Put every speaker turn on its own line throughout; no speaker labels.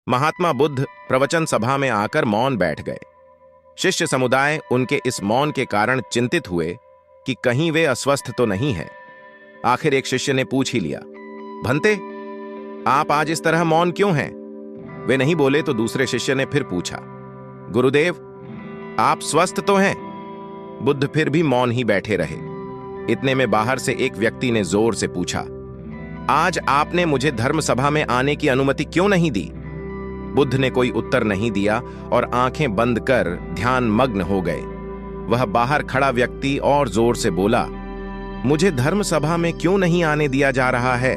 महात्मा बुद्ध प्रवचन सभा में आकर मौन बैठ गए। शिष्य समुदाय उनके इस मौन के कारण चिंतित हुए कि कहीं वे अस्वस्थ तो नहीं है। आखिर एक शिष्य ने पूछ ही लिया, भंते, आप आज इस तरह मौन क्यों हैं? वे नहीं बोले तो दूसरे शिष्य ने फिर पूछा, गुरुदेव, आप स्वस्थ तो हैं? बुद्ध फिर भी मौन ही बैठे रहे। इतने में बाहर से एक व्यक्ति ने जोर से पूछा, आज आपने मुझे धर्म सभा में आने की अनुमति क्यों नहीं दी? बुद्ध ने कोई उत्तर नहीं दिया और आंखें बंद कर ध्यान मग्न हो गए। वह बाहर खड़ा व्यक्ति और जोर से बोला, मुझे धर्म सभा में क्यों नहीं आने दिया जा रहा है?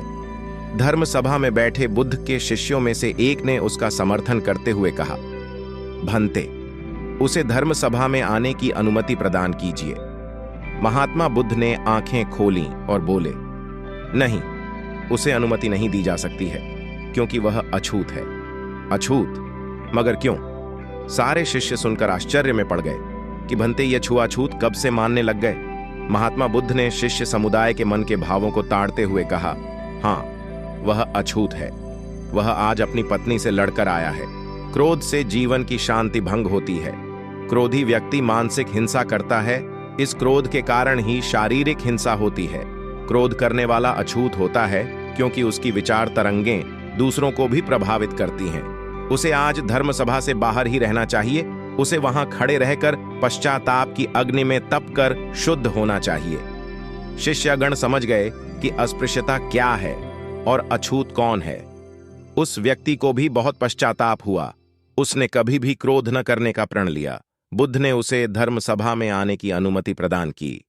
धर्म सभा में बैठे बुद्ध के शिष्यों में से एक ने उसका समर्थन करते हुए कहा, भंते, उसे धर्म सभा में आने की अनुमति प्रदान कीजिए। महात्मा बुद्ध ने आंखें खोलीं और बोले, नहीं, उसे अनुमति नहीं दी जा सकती है, क्योंकि वह अछूत है। अछूत? मगर क्यों? सारे शिष्य सुनकर आश्चर्य में पड़ गए कि भंते ये छुआछूत कब से मानने लग गए। महात्मा बुद्ध ने शिष्य समुदाय के मन के भावों को ताड़ते हुए कहा, हां, वह अछूत है। वह आज अपनी पत्नी से लड़कर आया है। क्रोध से जीवन की शांति भंग होती है। क्रोधी व्यक्ति मानसिक हिंसा करता है। इस क्रोध के कारण ही शारीरिक हिंसा होती है। क्रोध करने वाला अछूत होता है क्योंकि उसकी विचार तरंगें दूसरों को भी प्रभावित करती हैं। उसे आज धर्म सभा से बाहर ही रहना चाहिए। उसे वहां खड़े रहकर पश्चाताप की अग्नि में तप कर शुद्ध होना चाहिए। शिष्यगण समझ गए कि अस्पृश्यता क्या है और अछूत कौन है। उस व्यक्ति को भी बहुत पश्चाताप हुआ। उसने कभी भी क्रोध न करने का प्रण लिया। बुद्ध ने उसे धर्म सभा में आने की अनुमति प्रदान की।